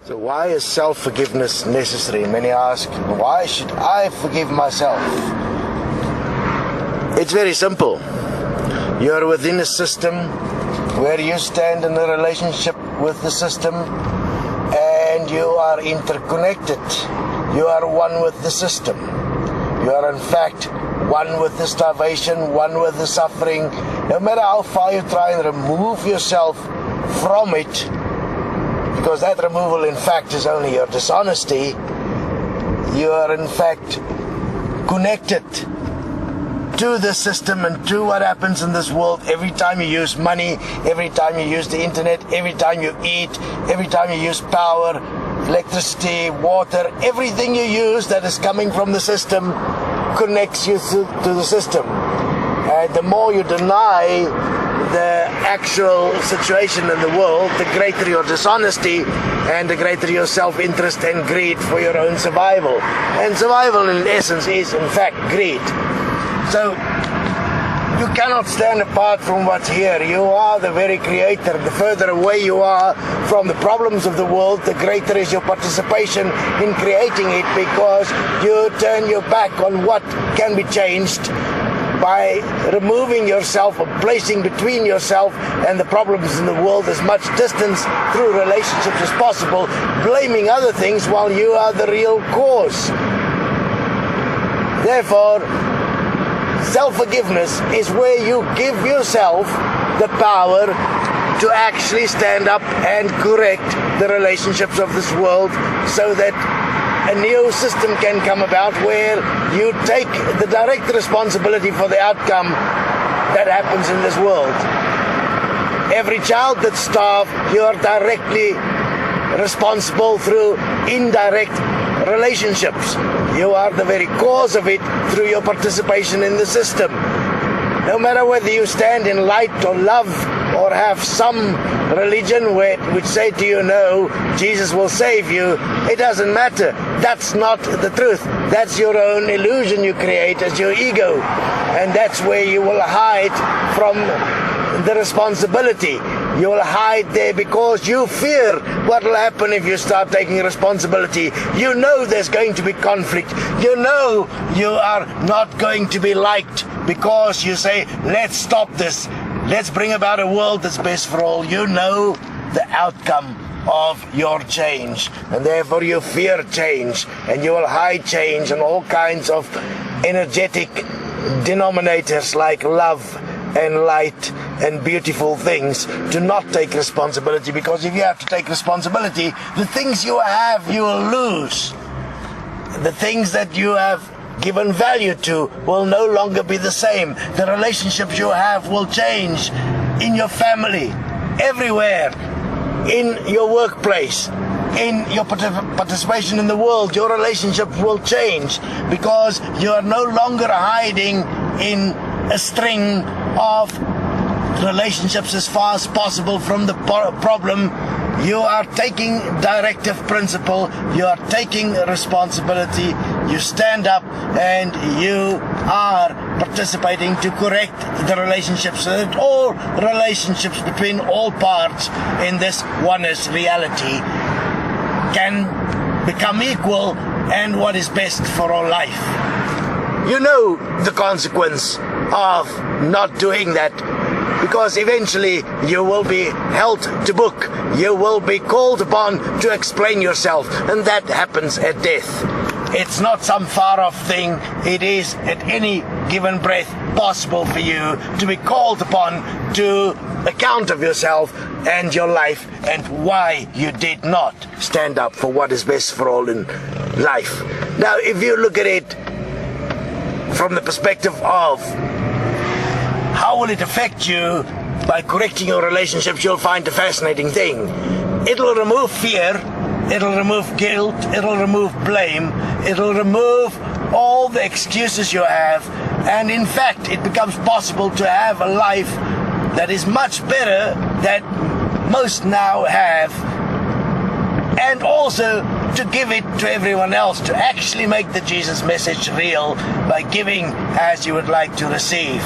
So why is self-forgiveness necessary? Many ask, why should I forgive myself? It's very simple. You're within a system where you stand in a relationship with the system and you are interconnected. You are one with the system. You are in fact one with the starvation, one with the suffering. No matter how far you try and remove yourself from it, because that removal in fact is only your dishonesty, you are in fact connected to the system and to what happens in this world. Every time you use money, every time you use the internet, every time you eat, every time you use power, electricity, water, everything you use that is coming from the system connects you to the system. And the more you deny the actual situation in the world, the greater your dishonesty and the greater your self-interest and greed for your own survival. And survival in essence is in fact greed. So you cannot stand apart from what's here. You are the very creator. The further away you are from the problems of the world, the greater is your participation in creating it, because you turn your back on what can be changed by removing yourself or placing between yourself and the problems in the world as much distance through relationships as possible, blaming other things while you are the real cause. Therefore, self-forgiveness is where you give yourself the power to actually stand up and correct the relationships of this world, so that a new system can come about where you take the direct responsibility for the outcome that happens in this world. Every child that's starved, you are directly responsible through indirect relationships. You are the very cause of it through your participation in the system. No matter whether you stand in light or love or have some religion which say to you, no, Jesus will save you, it doesn't matter. That's not the truth. That's your own illusion you create as your ego. And that's where you will hide from the responsibility. You will hide there because you fear what will happen if you start taking responsibility. You know there's going to be conflict. You know you are not going to be liked because you say, let's stop this. Let's bring about a world that's best for all. You know the outcome of your change, and therefore you fear change, and you will hide change on all kinds of energetic denominators like love and light and beautiful things, to not take responsibility, because if you have to take responsibility, the things you have you will lose. The things that you have given value to will no longer be the same. The relationships you have will change in your family, everywhere, in your workplace, in your participation in the world. Your relationship will change because you are no longer hiding in a string of relationships as far as possible from the problem. You are taking directive principle, you are taking responsibility, you stand up and you are participating to correct the relationships, so that all relationships between all parts in this oneness reality can become equal and what is best for all life. You know the consequence of not doing that, because eventually you will be held to book. You will be called upon to explain yourself, and that happens at death. It's not some far-off thing. It is at any given breath possible for you to be called upon to account of yourself and your life and why you did not stand up for what is best for all in life. Now, if you look at it from the perspective of how will it affect you by correcting your relationships, you'll find a fascinating thing. It'll remove fear, it'll remove guilt, it'll remove blame, it'll remove all the excuses you have, and in fact it becomes possible to have a life that is much better than most now have and also to give it to everyone else, to actually make the Jesus message real by giving as you would like to receive.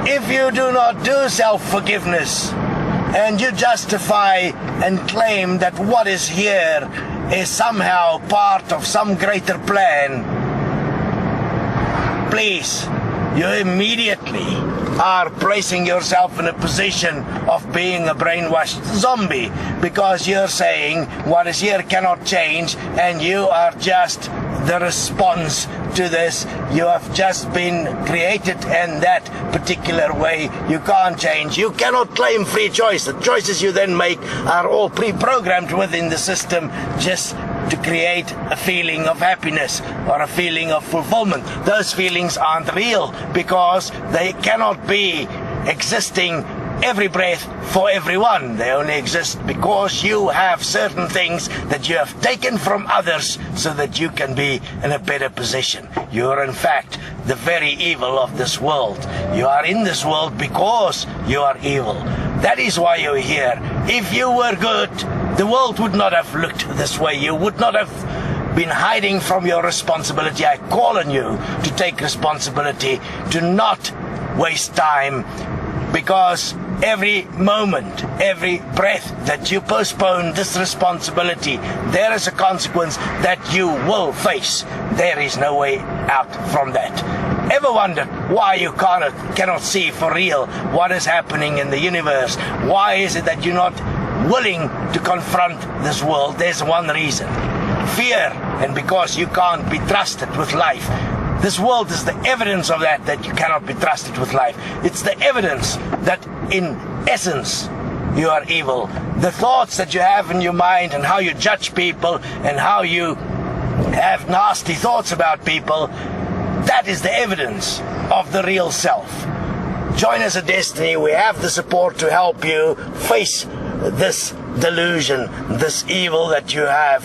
If you do not do self-forgiveness and you justify and claim that what is here is somehow part of some greater plan, please, you immediately are placing yourself in a position of being a brainwashed zombie, because you're saying what is here cannot change, and you are just the response to this. You have just been created in that particular way. You can't change. You cannot claim free choice. The choices you then make are all pre-programmed within the system just to create a feeling of happiness or a feeling of fulfillment. Those feelings aren't real because they cannot be existing every breath for everyone. They only exist because you have certain things that you have taken from others so that you can be in a better position. You are in fact the very evil of this world. You are in this world because you are evil. That is why you're here. If you were good, the world would not have looked this way. You would not have been hiding from your responsibility. I call on you to take responsibility, to not waste time, because every moment, every breath that you postpone this responsibility, there is a consequence that you will face. There is no way out from that. Ever wondered why you cannot see for real what is happening in the universe? Why is it that you're not willing to confront this world? There's one reason: fear, and because you can't be trusted with life. This world is the evidence of that you cannot be trusted with life. It's the evidence that in essence you are evil. The thoughts that you have in your mind and how you judge people and how you have nasty thoughts about people, that is the evidence of the real self. Join us at Destiny. We have the support to help you face this delusion, this evil that you have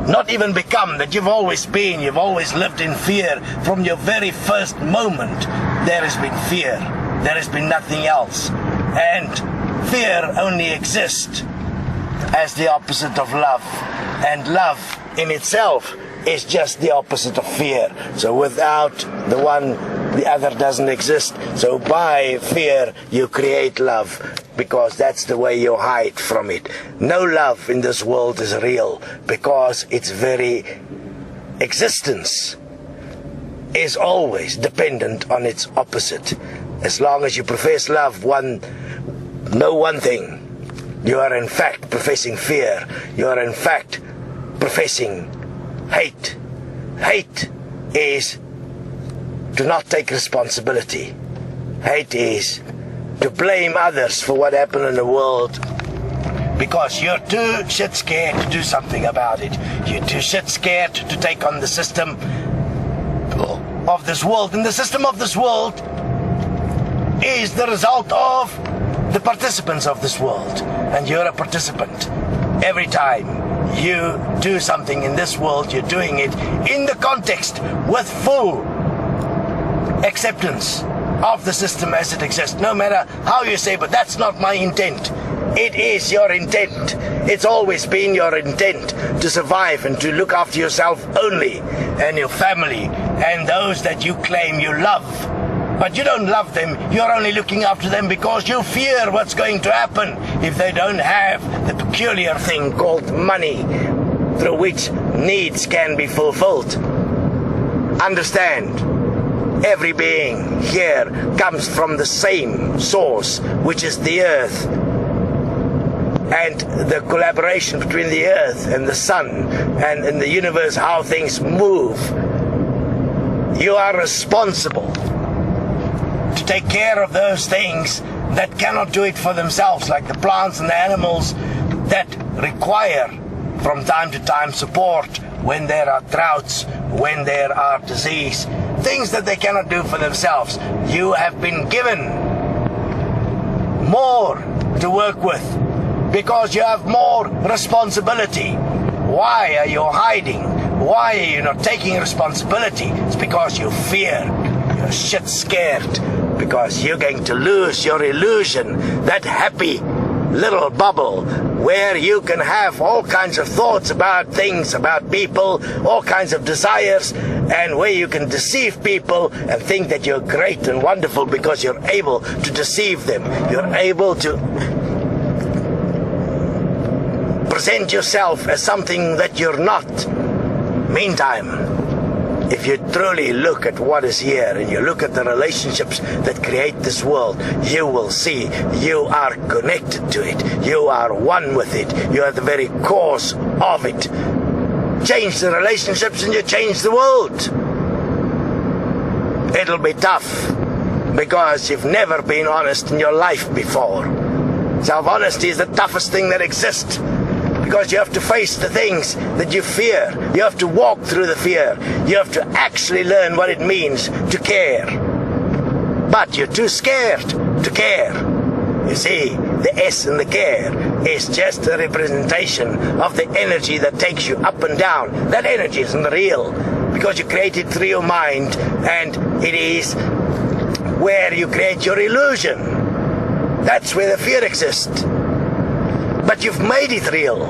not even become, that you've always been. You've always lived in fear. From your very first moment, there has been fear. There has been nothing else. And fear only exists as the opposite of love. And love in itself is just the opposite of fear. So without the one, the other doesn't exist. So by fear, you create love, because that's the way you hide from it. No love in this world is real, because its very existence is always dependent on its opposite. As long as you profess love, know one thing: you are in fact professing fear. You are in fact professing hate. Hate is to not take responsibility. Hate is to blame others for what happened in the world, because you're too shit scared to do something about it. You're too shit scared to take on the system of this world. And the system of this world is the result of the participants of this world. And you're a participant. Every time you do something in this world, you're doing it in the context with full acceptance of the system as it exists. No matter how you say, but that's not my intent. It is your intent. It's always been your intent to survive and to look after yourself only, and your family, and those that you claim you love. But you don't love them. You're only looking after them because you fear what's going to happen if they don't have the peculiar thing called money, through which needs can be fulfilled. Understand, every being here comes from the same source, which is the earth, and the collaboration between the earth and the sun and in the universe, how things move. You are responsible to take care of those things that cannot do it for themselves, like the plants and the animals that require from time to time support when there are droughts, when there are disease, things that they cannot do for themselves. You have been given more to work with because you have more responsibility. Why are you hiding? Why are you not taking responsibility? It's because you fear. You're shit scared because you're going to lose your illusion, that happy little bubble where you can have all kinds of thoughts about things, about people, all kinds of desires, and where you can deceive people and think that you're great and wonderful because you're able to deceive them. You're able to present yourself as something that you're not. Meantime, if you truly look at what is here and you look at the relationships that create this world, you will see you are connected to it. You are one with it. You are the very cause of it. Change the relationships and you change the world. It'll be tough because you've never been honest in your life before. Self-honesty is the toughest thing that exists. Because you have to face the things that you fear. You have to walk through the fear. You have to actually learn what it means to care. But you're too scared to care. You see, the S in the care is just a representation of the energy that takes you up and down. That energy isn't real because you create it through your mind, and it is where you create your illusion. That's where the fear exists. But you've made it real,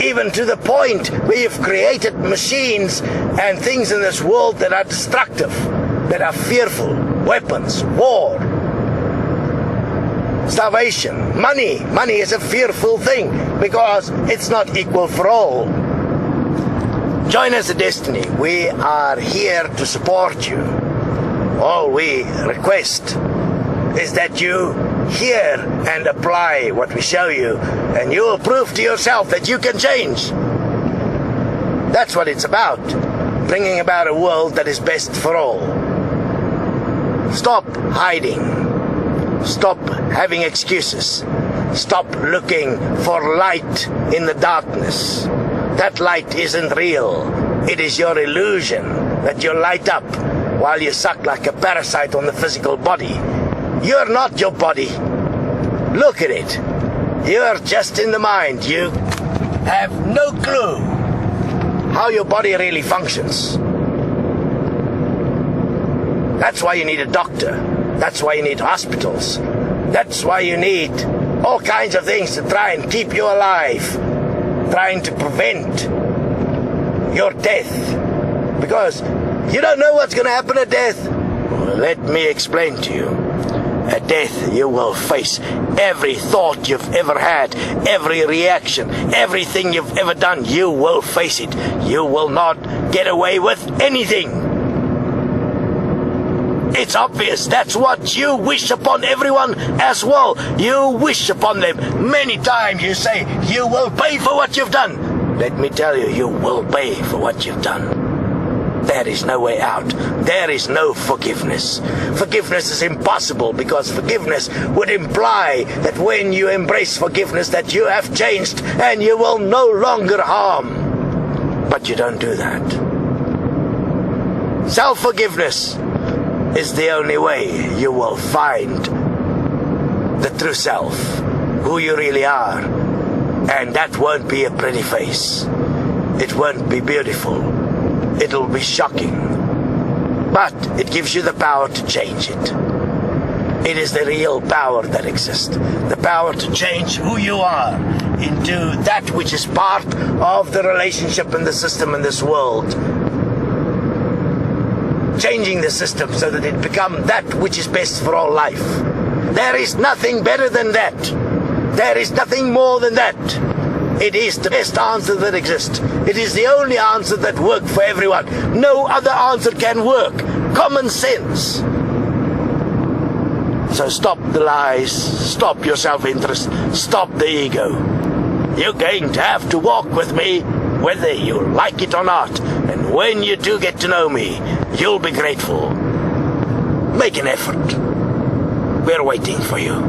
even to the point where you've created machines and things in this world that are destructive, that are fearful, weapons, war, starvation, money. Money is a fearful thing because it's not equal for all. Join us at Destiny. We are here to support you. All we request is that you hear and apply what we show you, and you will prove to yourself that you can change. That's what it's about, bringing about a world that is best for all. Stop hiding. Stop having excuses. Stop looking for light in the darkness. That light isn't real. It is your illusion that you light up while you suck like a parasite on the physical body. You're not your body. Look at it. You're just in the mind. You have no clue how your body really functions. That's why you need a doctor. That's why you need hospitals. That's why you need all kinds of things to try and keep you alive, trying to prevent your death. Because you don't know what's going to happen at death. Well, let me explain to you. At death, you will face every thought you've ever had, every reaction, everything you've ever done. You will face it. You will not get away with anything. It's obvious. That's what you wish upon everyone as well. You wish upon them. Many times you say, you will pay for what you've done. Let me tell you, you will pay for what you've done. There is no way out. There is no forgiveness. Forgiveness is impossible because forgiveness would imply that when you embrace forgiveness that you have changed and you will no longer harm. But you don't do that. Self-forgiveness is the only way you will find the true self, who you really are. And that won't be a pretty face. It won't be beautiful. It'll be shocking, but it gives you the power to change it. It is the real power that exists, the power to change who you are into that which is part of the relationship and the system in this world. Changing the system so that it becomes that which is best for all life. There is nothing better than that. There is nothing more than that. It is the best answer that exists. It is the only answer that works for everyone. No other answer can work. Common sense. So stop the lies, stop your self-interest, stop the ego. You're going to have to walk with me whether you like it or not. And when you do get to know me, you'll be grateful. Make an effort. We're waiting for you.